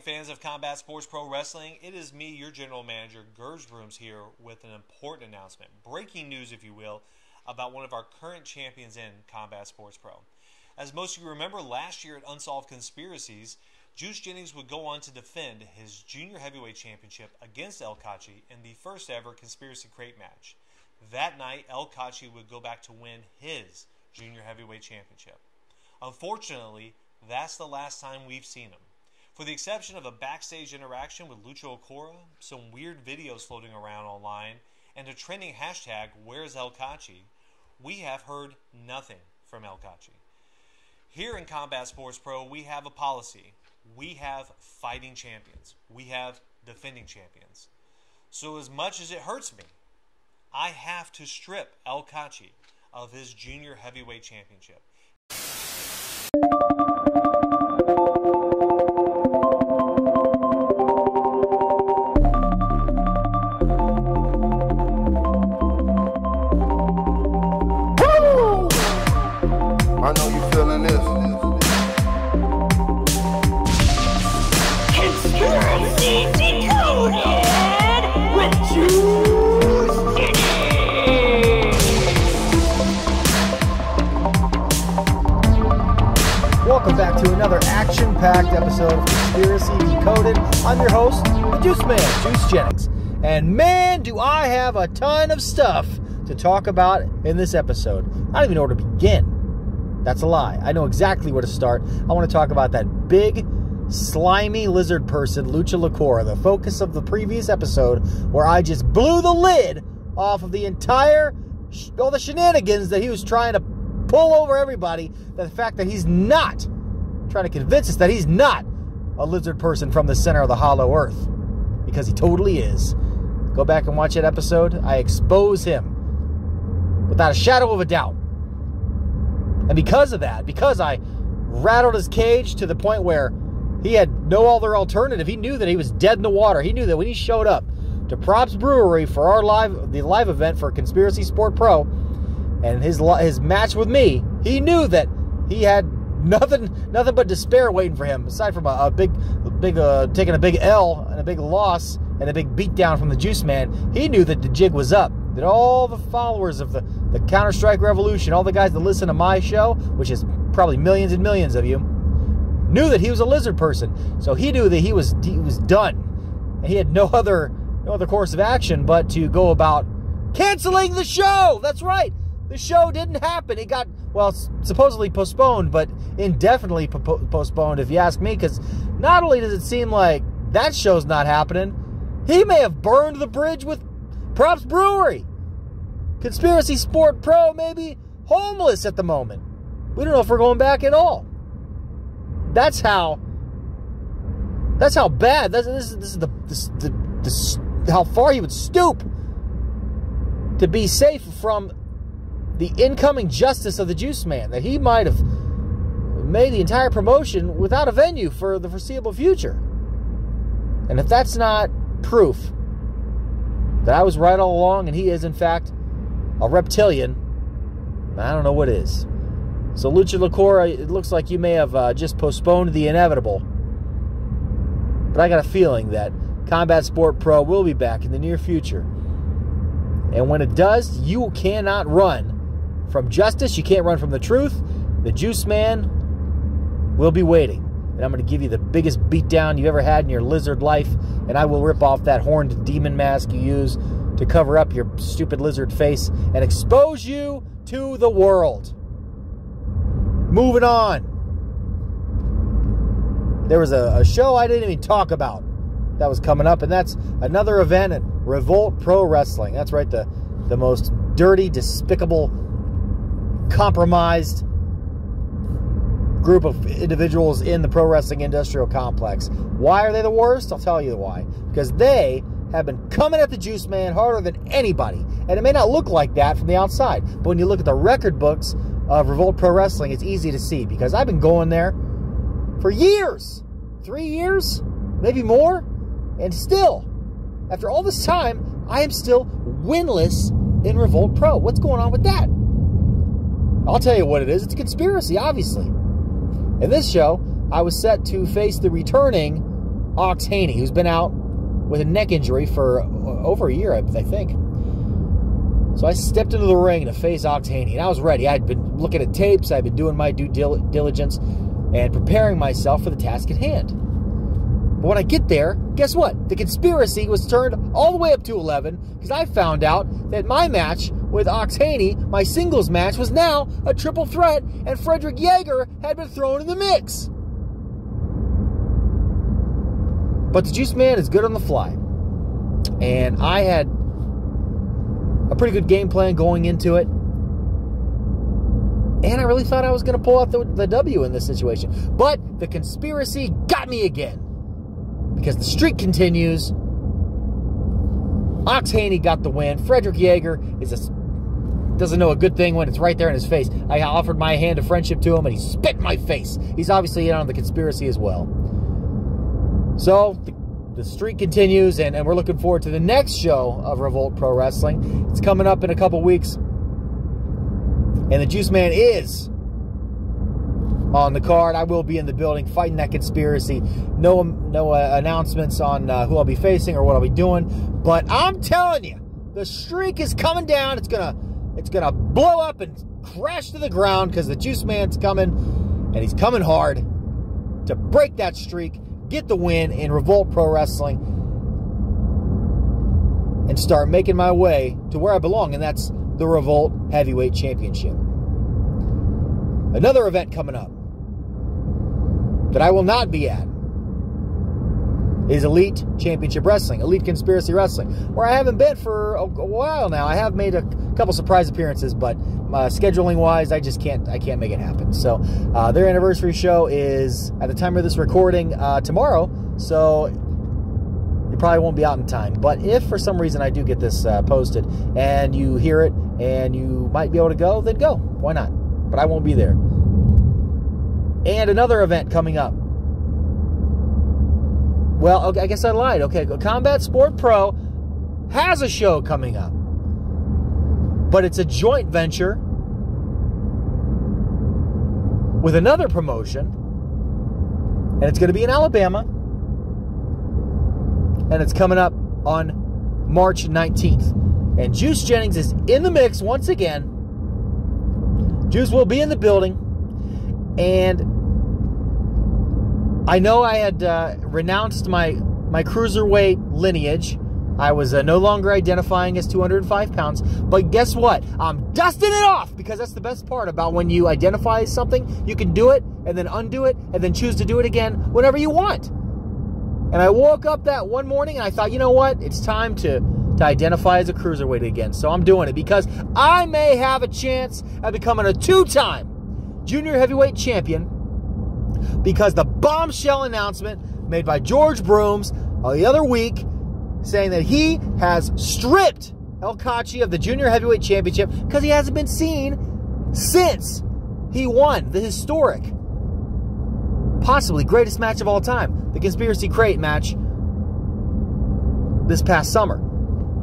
fans of Combat Sports Pro Wrestling. It is me, your general manager, Gerge Brooms, here with an important announcement. Breaking news, if you will, about one of our current champions in Combat Sports Pro. As most of you remember, last year at Unsolved Conspiracies, Juice Jennings would go on to defend his Junior Heavyweight Championship against El Cachi in the first ever Conspiracy Crate match. That night, El Cachi would go back to win his Junior Heavyweight Championship. Unfortunately, that's the last time we've seen him. For the exception of a backstage interaction with Lucha Locura, some weird videos floating around online, and a trending hashtag, Where's El Cachi, we have heard nothing from El Cachi. Here in Combat Sports Pro, we have a policy. We have fighting champions. We have defending champions. So as much as it hurts me, I have to strip El Cachi of his Junior Heavyweight Championship. I know you feeling this. Conspiracy Decoded with Juiceman. Welcome back to another action-packed episode of Conspiracy Decoded. I'm your host, the Juiceman, Juice Jennings. And man, do I have a ton of stuff to talk about in this episode. I don't even know where to begin. That's a lie. I know exactly where to start. I want to talk about that big, slimy lizard person, Lucha Locura, the focus of the previous episode, where I just blew the lid off of the entire, all the shenanigans that he was trying to pull over everybody. The fact that he's not, trying to convince us that he's not a lizard person from the center of the hollow earth. Because he totally is. Go back and watch that episode. I expose him without a shadow of a doubt. And because of that, because I rattled his cage to the point where he had no other alternative, he knew that he was dead in the water. He knew that when he showed up to Props Brewery for our live event for Conspiracy Sport Pro and his match with me, he knew that he had nothing but despair waiting for him, aside from taking a big L and a big loss and a big beatdown from the Juiceman. He knew that the jig was up. That all the followers of the Counter-Strike Revolution, all the guys that listen to my show, which is probably millions and millions of you, knew that he was a lizard person. So he knew that he was done. And he had no other course of action but to go about canceling the show. That's right. The show didn't happen. It got, well, supposedly postponed, but indefinitely postponed, if you ask me, because not only does it seem like that show's not happening, he may have burned the bridge with Props Brewery. Conspiracy Sport Pro may be homeless at the moment. We don't know if we're going back at all. That's how bad. This is how far he would stoop to be safe from the incoming justice of the Juiceman. That he might have made the entire promotion without a venue for the foreseeable future. And if that's not proof that I was right all along and he is, in fact, a reptilian, I don't know what is. So, Lucha Locura, it looks like you may have just postponed the inevitable. But I got a feeling that Combat Sport Pro will be back in the near future. And when it does, you cannot run from justice. You can't run from the truth. The Juiceman will be waiting. And I'm going to give you the biggest beatdown you ever had in your lizard life. And I will rip off that horned demon mask you use to cover up your stupid lizard face and expose you to the world. Moving on. There was a show I didn't even talk about that was coming up, and that's another event at Revolt Pro Wrestling. That's right, the most dirty, despicable, compromised group of individuals in the pro wrestling industrial complex. Why are they the worst? I'll tell you why. Because they have been coming at the Juiceman harder than anybody. And it may not look like that from the outside, but when you look at the record books of Revolt Pro Wrestling, it's easy to see. Because I've been going there for years. 3 years? Maybe more? And still, after all this time, I am still winless in Revolt Pro. What's going on with that? I'll tell you what it is. It's a conspiracy, obviously. In this show, I was set to face the returning Ox Haney, who's been out with a neck injury for over a year, I think. So I stepped into the ring to face Ox Haney, and I was ready. I'd been looking at tapes, I'd been doing my due diligence, and preparing myself for the task at hand. But when I get there, guess what? The conspiracy was turned all the way up to 11, because I found out that my match with Ox Haney, my singles match, was now a triple threat, and Frederick Yeager had been thrown in the mix. But the Juiceman is good on the fly. And I had a pretty good game plan going into it. And I really thought I was going to pull out the W in this situation. But the conspiracy got me again. Because the streak continues. Ox Haney got the win. Frederick Yeager doesn't know a good thing when it's right there in his face. I offered my hand of friendship to him, and he spit in my face. He's obviously in on the conspiracy as well. So, the streak continues, and we're looking forward to the next show of Revolt Pro Wrestling. It's coming up in a couple weeks. And the Juiceman is on the card. I will be in the building fighting that conspiracy. No announcements on who I'll be facing or what I'll be doing. But I'm telling you, the streak is coming down. It's gonna blow up and crash to the ground because the Juiceman's coming, and he's coming hard to break that streak, get the win in Revolt Pro Wrestling, and start making my way to where I belong, and that's the Revolt Heavyweight Championship. Another event coming up that I will not be at is Elite Championship Wrestling, Elite Conspiracy Wrestling, where I haven't been for a while now. I have made a couple surprise appearances, but scheduling-wise, I can't make it happen. So their anniversary show is, at the time of this recording, tomorrow, so it probably won't be out in time. But if for some reason I do get this posted and you hear it and you might be able to go, then go. Why not? But I won't be there. And another event coming up. Well, okay, I guess I lied. Okay, Combat Sport Pro has a show coming up. But it's a joint venture with another promotion. And it's going to be in Alabama. And it's coming up on March 19th. And Juice Jennings is in the mix once again. Juice will be in the building. And I know I had renounced my Cruiserweight lineage. I was no longer identifying as 205 pounds. But guess what? I'm dusting it off, because that's the best part about when you identify as something. You can do it and then undo it and then choose to do it again whenever you want. And I woke up that one morning and I thought, you know what? It's time to identify as a Cruiserweight again. So I'm doing it because I may have a chance at becoming a two-time Junior Heavyweight Champion, because the bombshell announcement made by George Brooms the other week saying that he has stripped El Cachi of the Junior Heavyweight Championship because he hasn't been seen since he won the historic, possibly greatest match of all time, the Conspiracy Crate match this past summer.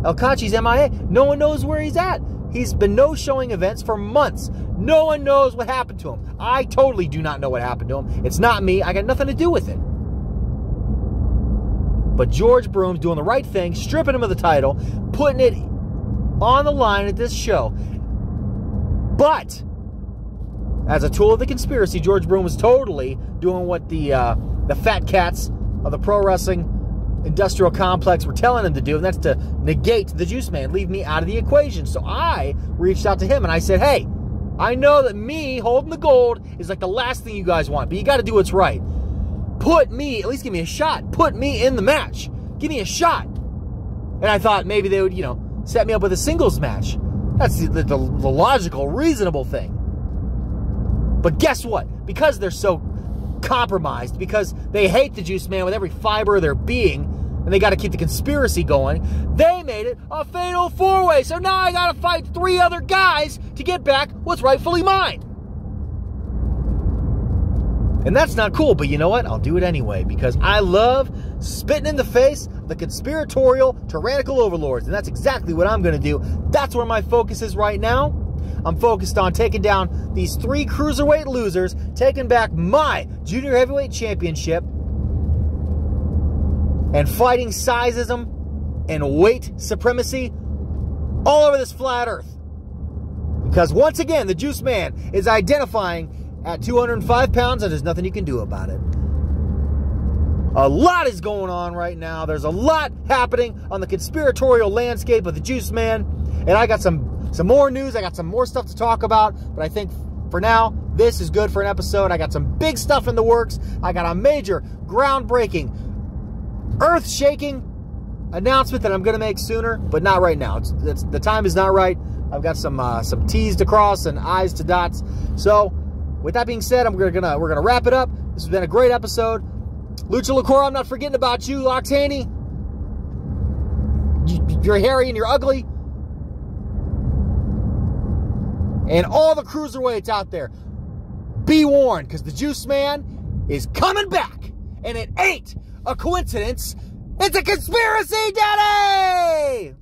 El Cachi's MIA. No one knows where he's at. He's been no-showing events for months. No one knows what happened to him. I totally do not know what happened to him. It's not me. I got nothing to do with it. But George Broom's doing the right thing, stripping him of the title, putting it on the line at this show. But as a tool of the conspiracy, George Broom was totally doing what the fat cats of the pro wrestling industrial complex were telling him to do, and that's to negate the Juiceman, leave me out of the equation. So I reached out to him and I said, hey, I know that me holding the gold is like the last thing you guys want, but you got to do what's right. Put me, at least give me a shot. Put me in the match. Give me a shot. And I thought maybe they would, set me up with a singles match. That's the logical, reasonable thing. But guess what? Because they're so compromised, because they hate the Juiceman with every fiber of their being, and they got to keep the conspiracy going, they made it a fatal four-way. So now I got to fight 3 other guys to get back what's rightfully mine. And that's not cool, but you know what? I'll do it anyway, because I love spitting in the face of the conspiratorial, tyrannical overlords, and that's exactly what I'm going to do. That's where my focus is right now. I'm focused on taking down these 3 Cruiserweight losers, taking back my Junior Heavyweight Championship, and fighting sizeism and weight supremacy all over this flat earth. Because once again, the Juiceman is identifying at 205 pounds, and there's nothing you can do about it. A lot is going on right now. There's a lot happening on the conspiratorial landscape of the Juiceman. And I got some more news. I got some more stuff to talk about. But I think for now, this is good for an episode. I got some big stuff in the works. I got a major, groundbreaking, earth-shaking announcement that I'm going to make sooner, but not right now. The time is not right. I've got some T's to cross and I's to dots. So, with that being said, we're gonna wrap it up. This has been a great episode. Lucha Locura, I'm not forgetting about you, Octani. You're hairy and you're ugly. And all the cruiserweights out there, be warned, because the Juiceman is coming back. And it ain't a coincidence. It's a conspiracy, Daddy!